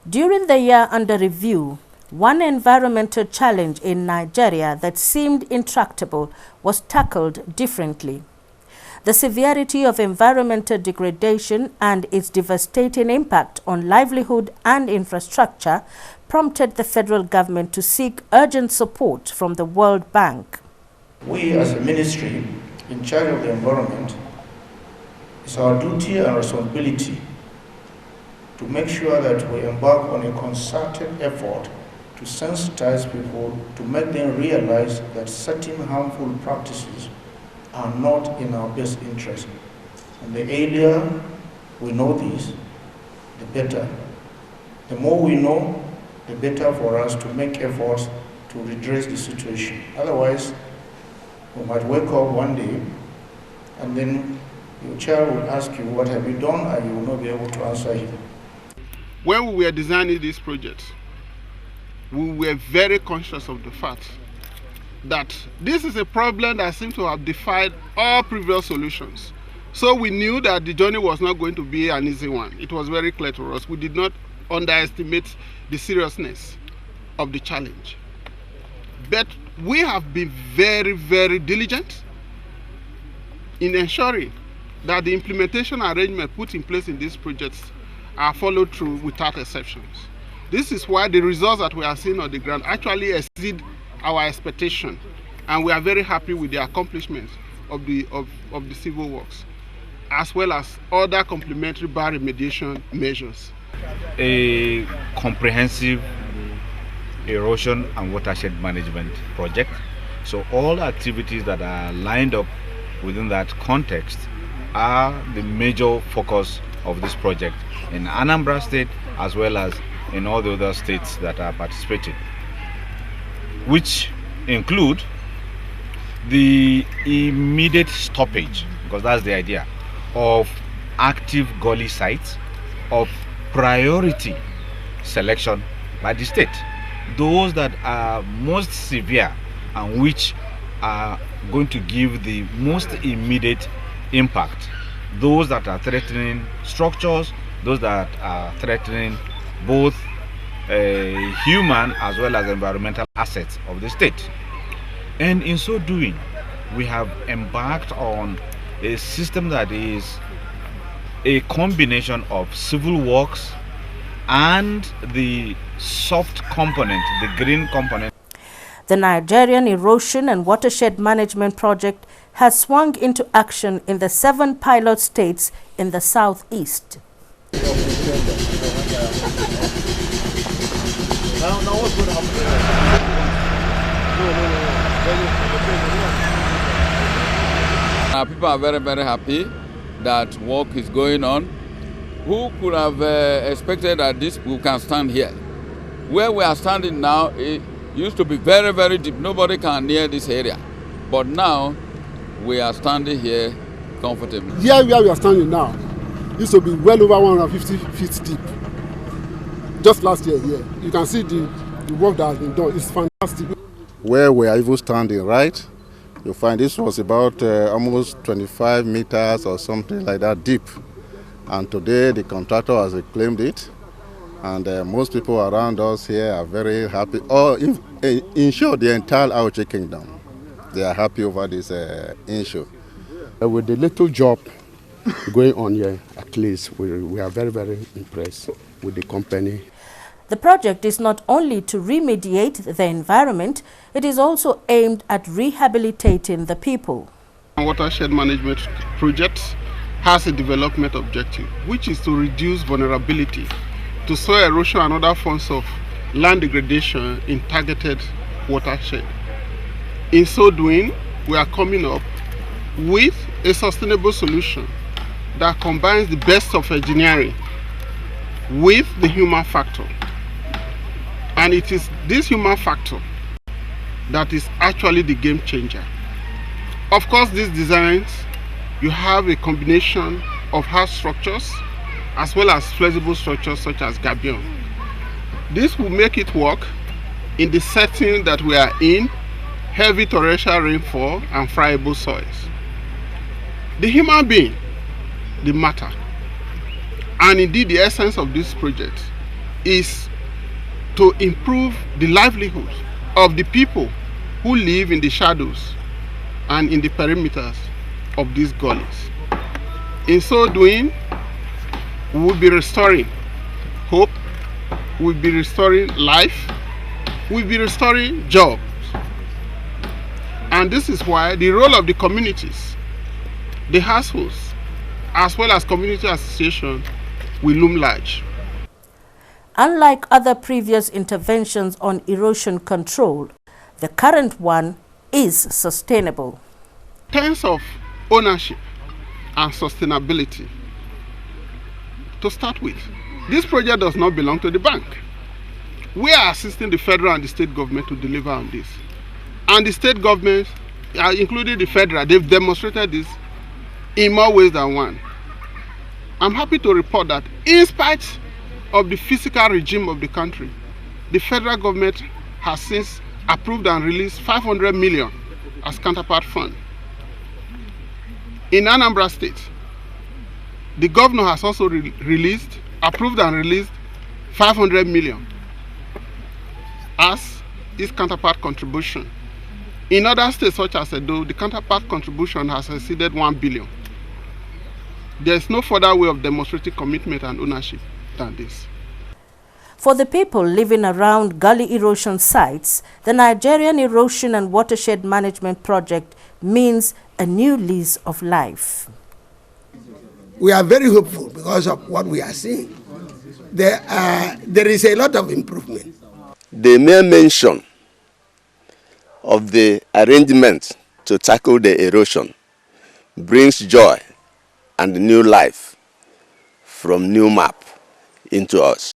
During the year under review, one environmental challenge in Nigeria that seemed intractable was tackled differently. The severity of environmental degradation and its devastating impact on livelihood and infrastructure prompted the federal government to seek urgent support from the World Bank. We as a ministry in charge of the environment, it's our duty and responsibility to make sure that we embark on a concerted effort to sensitize people, to make them realize that certain harmful practices are not in our best interest. And the earlier we know this, the better. The more we know, the better for us to make efforts to redress the situation. Otherwise, we might wake up one day and then your child will ask you, what have you done? And you will not be able to answer him. When we were designing this project, we were very conscious of the fact that this is a problem that seems to have defied all previous solutions. So we knew that the journey was not going to be an easy one. It was very clear to us. We did not underestimate the seriousness of the challenge. But we have been very, very diligent in ensuring that the implementation arrangement put in place in these projects are followed through without exceptions. This is why the results that we are seeing on the ground actually exceed our expectation, and we are very happy with the accomplishments of the civil works, as well as other complementary bioremediation measures. A comprehensive erosion and watershed management project. So all activities that are lined up within that context are the major focus of this project in Anambra State as well as in all the other states that are participating, which include the immediate stoppage, because that's the idea, of active gully sites of priority selection by the state. Those that are most severe and which are going to give the most immediate impact. Those that are threatening structures, those that are threatening both human as well as environmental assets of the state. And in so doing, we have embarked on a system that is a combination of civil works and the soft component, the green component. The Nigerian Erosion and Watershed Management Project has swung into action in the 7 pilot states in the southeast. People are very, very happy that work is going on. Who could have expected that this we can stand here? Where we are standing now, it used to be very, very deep. Nobody can near this area. But now, we are standing here comfortably. Here where we are standing now, used to be well over 150 feet deep. Just last year here. You can see the work that has been done. It's fantastic. Where we are even standing, right? You'll find this was about almost 25 meters or something like that deep. And today the contractor has reclaimed it. And most people around us here are very happy. Or in short, the entire Auchi Kingdom, they are happy over this issue. With the little job going on here, at least we are very, very impressed with the company. The project is not only to remediate the environment, it is also aimed at rehabilitating the people. Watershed management project has a development objective, which is to reduce vulnerability to soil erosion and other forms of land degradation in targeted watershed. In so doing, we are coming up with a sustainable solution that combines the best of engineering with the human factor. And it is this human factor that is actually the game changer. Of course, these designs, you have a combination of hard structures as well as flexible structures such as gabion. This will make it work in the setting that we are in, heavy torrential rainfall and friable soils. The human being, the matter, and indeed the essence of this project is to improve the livelihood of the people who live in the shadows and in the perimeters of these gullies. In so doing, we will be restoring hope, we will be restoring life, we will be restoring jobs. And this is why the role of the communities, the households, as well as community associations will loom large. Unlike other previous interventions on erosion control, the current one is sustainable. In terms of ownership and sustainability, to start with, this project does not belong to the bank. We are assisting the federal and the state government to deliver on this. And the state government, including the federal, they've demonstrated this in more ways than one. I'm happy to report that in spite of the physical regime of the country, the federal government has since approved and released 500 million as counterpart fund. In Anambra State, the governor has also approved and released 500 million as his counterpart contribution. In other states such as Edo, the counterpart contribution has exceeded 1 billion. There is no further way of demonstrating commitment and ownership than this. For the people living around gully erosion sites, the Nigerian Erosion and Watershed Management Project means a new lease of life. We are very hopeful because of what we are seeing. There is a lot of improvement. The mere mention of the arrangement to tackle the erosion brings joy and new life from new map into us.